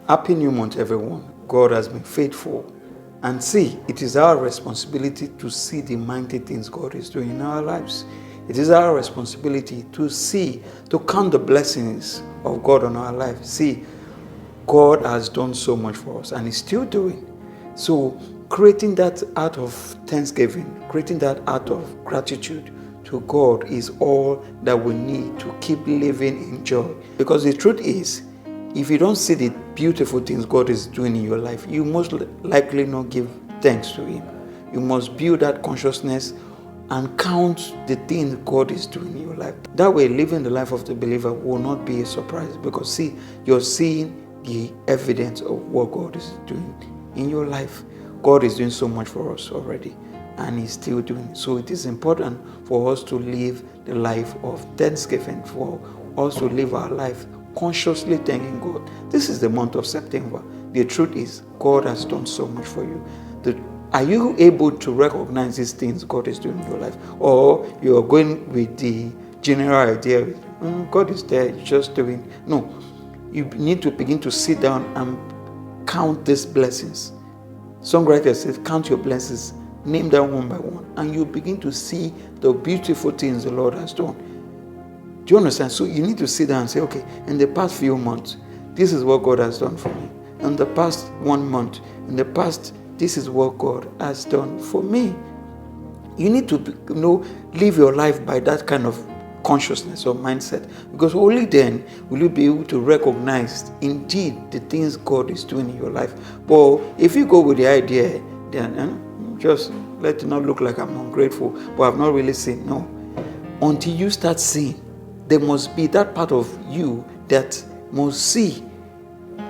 Happy New Month, everyone. God has been faithful. And see, it is our responsibility to see the mighty things God is doing in our lives. It is our responsibility to see, to count the blessings of God on our life. See, God has done so much for us and is still doing. So, creating that out of thanksgiving, creating that out of gratitude to God is all that we need to keep living in joy. Because the truth is, if you don't see the beautiful things God is doing in your life, you most likely not give thanks to Him. You must build that consciousness and count the things God is doing in your life. That way, living the life of the believer will not be a surprise, because see, you're seeing the evidence of what God is doing in your life. God is doing so much for us already, and He's still doing it. So it is important for us to live the life of thanksgiving, for us to live our life consciously thanking God. This is the month of September. The truth is, God has done so much for you. Are you able to recognize these things God is doing in your life? Or you are going with the general idea, God is there, you're just doing. No, you need to begin to sit down and count these blessings. Songwriter says, count your blessings, name them one by one, and you begin to see the beautiful things the Lord has done. Do you understand? So you need to sit down and say, okay, in the past few months, this is what God has done for me. In the past 1 month, in the past, this is what God has done for me. You need to, live your life by that kind of consciousness or mindset, because only then will you be able to recognize indeed the things God is doing in your life. But if you go with the idea, then just let it not look like I'm ungrateful, but I've not really seen. No. Until you start seeing, there must be that part of you that must see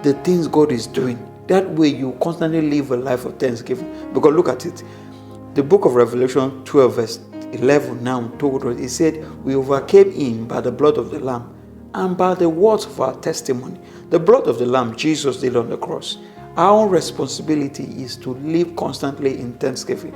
the things God is doing. That way you constantly live a life of thanksgiving. Because look at it. The book of Revelation 12 verse 11 now told us, it said, we overcame Him by the blood of the Lamb and by the words of our testimony. The blood of the Lamb Jesus did on the cross. Our responsibility is to live constantly in thanksgiving,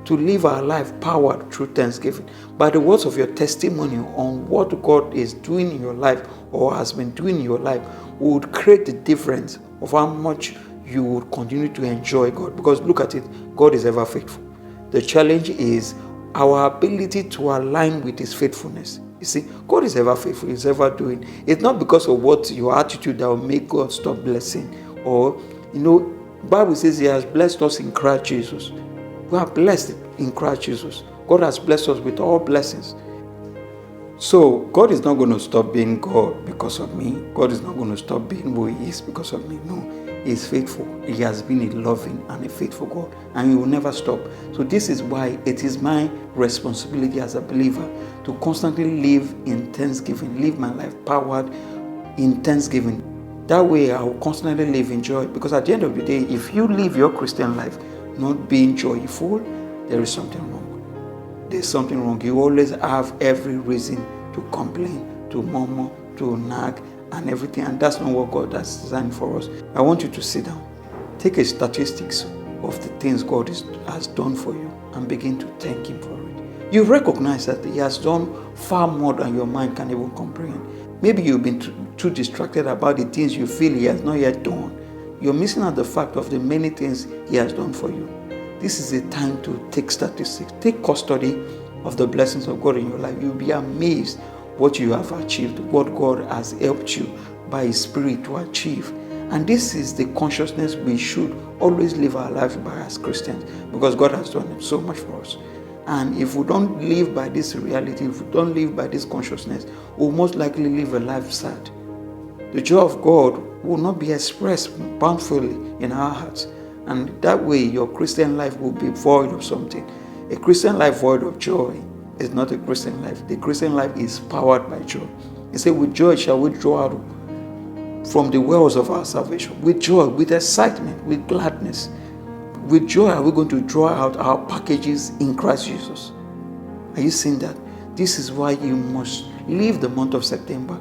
to live our life powered through thanksgiving. By the words of your testimony on what God is doing in your life or has been doing in your life would create the difference of how much you would continue to enjoy God. Because look at it, God is ever faithful. The challenge is our ability to align with His faithfulness. You see, God is ever faithful, He's ever doing. It's not because of what your attitude that will make God stop blessing. Or, Bible says He has blessed us in Christ Jesus. We are blessed in Christ Jesus. God has blessed us with all blessings. So God is not going to stop being God because of me. God is not going to stop being who He is because of me. No, He is faithful. He has been a loving and a faithful God, and He will never stop. So this is why it is my responsibility as a believer to constantly live in thanksgiving, live my life powered in thanksgiving. That way I will constantly live in joy, because at the end of the day, if you live your Christian life not being joyful, there is something wrong. There's something wrong. You always have every reason to complain, to murmur, to nag, and everything. And that's not what God has designed for us. I want you to sit down. Take a statistics of the things God has done for you and begin to thank Him for it. You recognize that He has done far more than your mind can even comprehend. Maybe you've been too distracted about the things you feel He has not yet done. You're missing out the fact of the many things He has done for you. This is a time to take statistics, take custody of the blessings of God in your life. You'll be amazed what you have achieved, what God has helped you by His Spirit to achieve. And this is the consciousness we should always live our lives by as Christians, because God has done so much for us. And if we don't live by this reality, if we don't live by this consciousness, we'll most likely live a life sad. The joy of God will not be expressed bountifully in our hearts. And that way, your Christian life will be void of something. A Christian life void of joy is not a Christian life. The Christian life is powered by joy. He said, with joy shall we draw out from the wells of our salvation. With joy, with excitement, with gladness. With joy are we going to draw out our packages in Christ Jesus. Are you seeing that? This is why you must live the month of September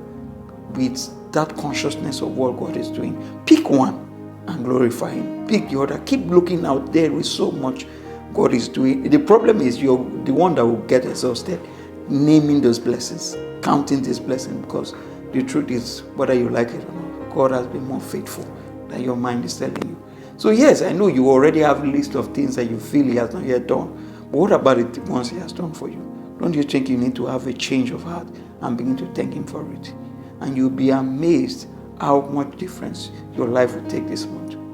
with that consciousness of what God is doing. Pick one and glorify Him. Pick the other. Keep looking out. There is so much God is doing. The problem is you're the one that will get exhausted naming those blessings, counting this blessing, because the truth is, whether you like it or not, God has been more faithful that your mind is telling you. So yes, I know you already have a list of things that you feel he has not yet done. But what about it once he has done for you? Don't you think you need to have a change of heart and begin to thank him for it? And you'll be amazed how much difference your life will take this month.